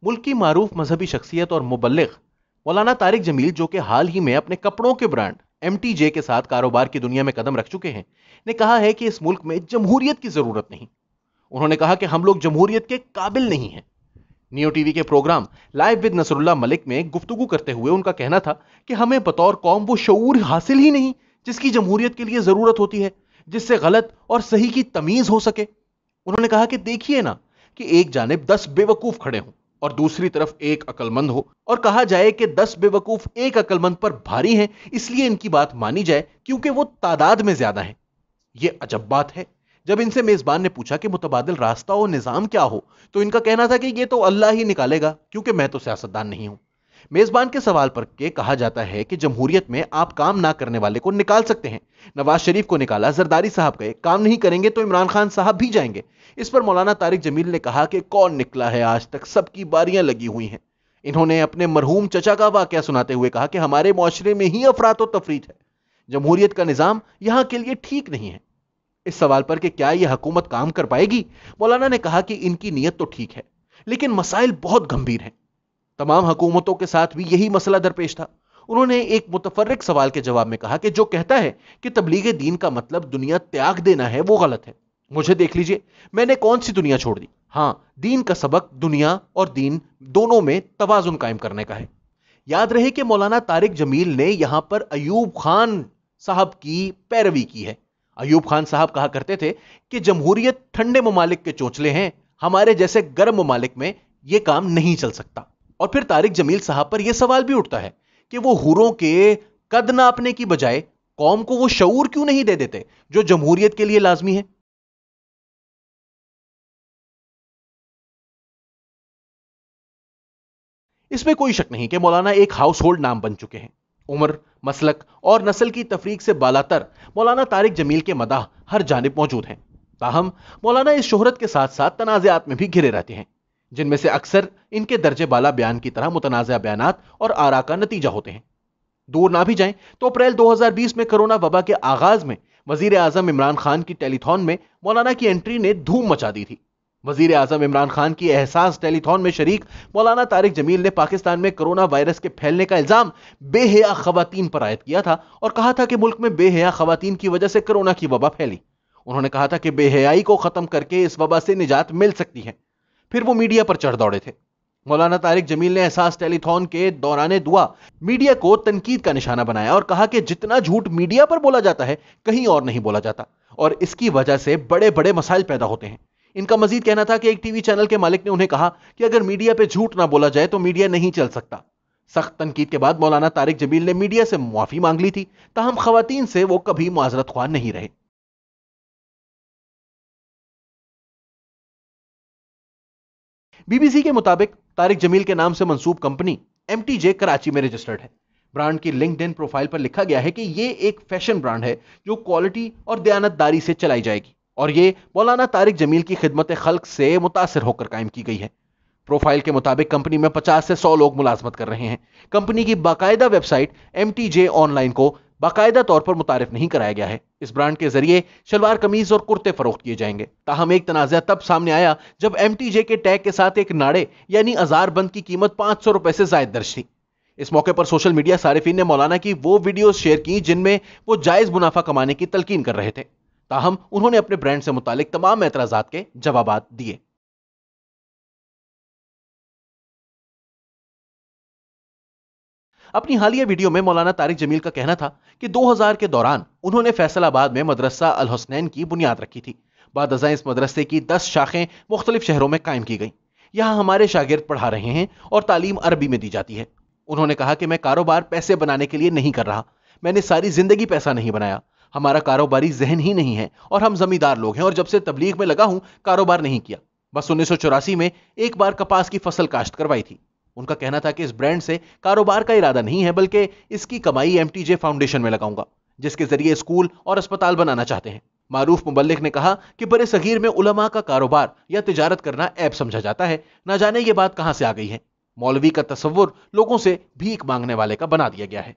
मुल्क की मारूफ मजहबी शख्सियत और मुबल्लिग मौलाना तारिक जमील, जो कि हाल ही में अपने कपड़ों के ब्रांड MTJ के साथ कारोबार की दुनिया में कदम रख चुके हैं, ने कहा है कि इस मुल्क में जमहूरियत की जरूरत नहीं। उन्होंने कहा कि हम लोग जमहूरियत के काबिल नहीं हैं। नियो टीवी के program live with Nasrullah Malik में गुफ्तगू करते हुए उनका कहना था कि हमें बतौर कौम वो शऊर हासिल ही नहीं जिसकी जमहूरियत के लिए जरूरत होती है, जिससे गलत और सही की तमीज हो सके। उन्होंने कहा कि देखिए ना कि एक जानिब 10 बेवकूफ खड़े हों और दूसरी तरफ एक अक्लमंद हो, और कहा जाए कि 10 बेवकूफ एक अक्लमंद पर भारी हैं, इसलिए इनकी बात मानी जाए क्योंकि वो तादाद में ज्यादा हैं। यह अजब बात है। जब इनसे मेजबान ने पूछा कि मुतबादिल रास्ता और निजाम क्या हो, तो इनका कहना था कि यह तो अल्लाह ही निकालेगा, क्योंकि मैं तो सियासतदान नहीं हूं। मेजबान के सवाल पर के कहा जाता है कि जमहूरियत में आप काम ना करने वाले को निकाल सकते हैं। नवाज शरीफ को निकाला, जरदारी साहब गए, काम नहीं करेंगे तो इमरान खान साहब भी जाएंगे। इस पर मौलाना तारिक जमील ने कहा कि कौन निकला है आज तक, सबकी बारियां लगी हुई हैं। इन्होंने अपने मरहूम चचा का वाकया सुनाते हुए कहा कि हमारे मुआशरे में ही अफरात और तफरीत है, जमहूरियत का निजाम यहां के लिए ठीक नहीं है। इस सवाल पर कि क्या यह हुकूमत काम कर पाएगी, मौलाना ने कहा कि इनकी नीयत तो ठीक है, लेकिन मसाइल बहुत गंभीर हैं। तमाम हुकूमतों के साथ भी यही मसला दरपेश था। उन्होंने एक मुतफर्रिक सवाल के जवाब में कहा कि जो कहता है कि तबलीग दीन का मतलब दुनिया त्याग देना है, वो गलत है। मुझे देख लीजिए, मैंने कौन सी दुनिया छोड़ दी। हां, दीन का सबक दुनिया और दीन दोनों में तवाजुन कायम करने का है। याद रहे कि मौलाना तारिक जमील ने यहां पर अयूब खान साहब की पैरवी की है। अयूब खान साहब कहा करते थे कि जमहूरियत ठंडे ममालिक के चोंचले हैं, हमारे जैसे गर्म ममालिक में यह काम नहीं चल सकता। और फिर तारिक जमील साहब पर यह सवाल भी उठता है कि वो हुरों के कद नापने की बजाय कौम को वो शऊर क्यों नहीं दे देते जो जमहूरियत के लिए लाजमी है। इसमें कोई शक नहीं कि मौलाना एक हाउस होल्ड नाम बन चुके हैं। उम्र, मसलक और नस्ल की तफरीक से बालातर मौलाना तारिक जमील के मदाह हर जानिब मौजूद हैं। ताहम मौलाना इस शोहरत के साथ साथ तनाज़ात में भी घिरे रहते हैं, जिनमें से अक्सर इनके दर्जे बाला बयान की तरह मुतनाज़ा बयानात और आरा का नतीजा होते हैं। दूर ना भी जाएं तो अप्रैल 2020 में कोरोना वबा के आगाज में वजीर आजम इमरान खान की टेलीथॉन में मौलाना की एंट्री ने धूम मचा दी थी। वजीर आजम इमरान खान की एहसास टेलीथॉन में शरीक मौलाना तारिक जमील ने पाकिस्तान में कोरोना वायरस के फैलने का इल्जाम बेहया खवातीन पर आयद किया था और कहा था कि मुल्क में बेहया खवातीन की वजह से कोरोना की वबा फैली। उन्होंने कहा था कि बेहयाई को खत्म करके इस वबा से निजात मिल सकती है। फिर वो मीडिया पर चढ़ दौड़े थे। मौलाना तारिक जमील ने एहसास टेलीथॉन के दौरान दुआ मीडिया को तनकीद का निशाना बनाया और कहा कि जितना झूठ मीडिया पर बोला जाता है कहीं और नहीं बोला जाता, और इसकी वजह से बड़े बड़े मसाइल पैदा होते हैं। इनका मजीद कहना था कि एक टीवी चैनल के मालिक ने उन्हें कहा कि अगर मीडिया पे झूठ ना बोला जाए तो मीडिया नहीं चल सकता। सख्त तनकीद के बाद मौलाना तारिक जमील ने मीडिया से मुआफी मांग ली थी, ताहम खवातीन से वो कभी मुआजरत ख्वाह नहीं रहे। बीबीसी के मुताबिक तारिक जमील के नाम से मंसूब कंपनी MTJ कराची में रजिस्टर्ड है। ब्रांड की लिंक्डइन प्रोफाइल पर लिखा गया है कि यह एक फैशन ब्रांड है जो क्वालिटी और दयानतदारी से चलाई जाएगी, और यह मौलाना तारिक जमील की खिदमत खल्क से मुतासिर होकर कायम की गई है। प्रोफाइल के मुताबिक कंपनी में 50 से 100 लोग मुलाजमत कर रहे हैं। कंपनी की बाकायदा वेबसाइट MTJ ऑनलाइन को बाकायदा तौर पर मुतारिफ नहीं कराया गया है। इस ब्रांड के जरिए शलवार कमीज और कुर्ते फरोख्त किए जाएंगे। ताहम एक तनाज़ा तब सामने आया जब MTJ के टैग के साथ एक नाड़े यानी अजार बंद की कीमत 500 रुपए से जायद दर्ज थी। इस मौके पर सोशल मीडिया सारिफीन ने मौलाना की वो वीडियो शेयर की जिनमें वो जायज मुनाफा कमाने की तलकीन कर रहे थे। ताहम उन्होंने अपने ब्रांड से मुतालिक तमाम एतराजात के जवाबात दिए। अपनी हालिया वीडियो में मौलाना तारिक जमील का कहना था कि 2000 के दौरान उन्होंने फैसलाबाद में मदरसा अल हुसनैन की बुनियाद रखी थी। बाद अज़ां इस मदरसे की 10 शाखें मुख्तलिफ शहरों में कायम की गई। यहां हमारे शागिर्द पढ़ा रहे हैं और तालीम अरबी में दी जाती है। उन्होंने कहा कि मैं कारोबार पैसे बनाने के लिए नहीं कर रहा, मैंने सारी जिंदगी पैसा नहीं बनाया, हमारा कारोबारी जहन ही नहीं है और हम जमींदार लोग हैं, और जब से तबलीग में लगा हूं कारोबार नहीं किया। बस 1984 में एक बार कपास की फसल काश्त करवाई थी। उनका कहना था कि इस ब्रांड से कारोबार का इरादा नहीं है, बल्कि इसकी कमाई MTJ फाउंडेशन में लगाऊंगा, जिसके जरिए स्कूल और अस्पताल बनाना चाहते हैं। मारूफ मुबल्लिग ने कहा कि बड़े सगीर में उलमा का कारोबार या तिजारत करना ऐब समझा जाता है, ना जाने ये बात कहां से आ गई है। मौलवी का तसव्वुर लोगों से भीख मांगने वाले का बना दिया गया है।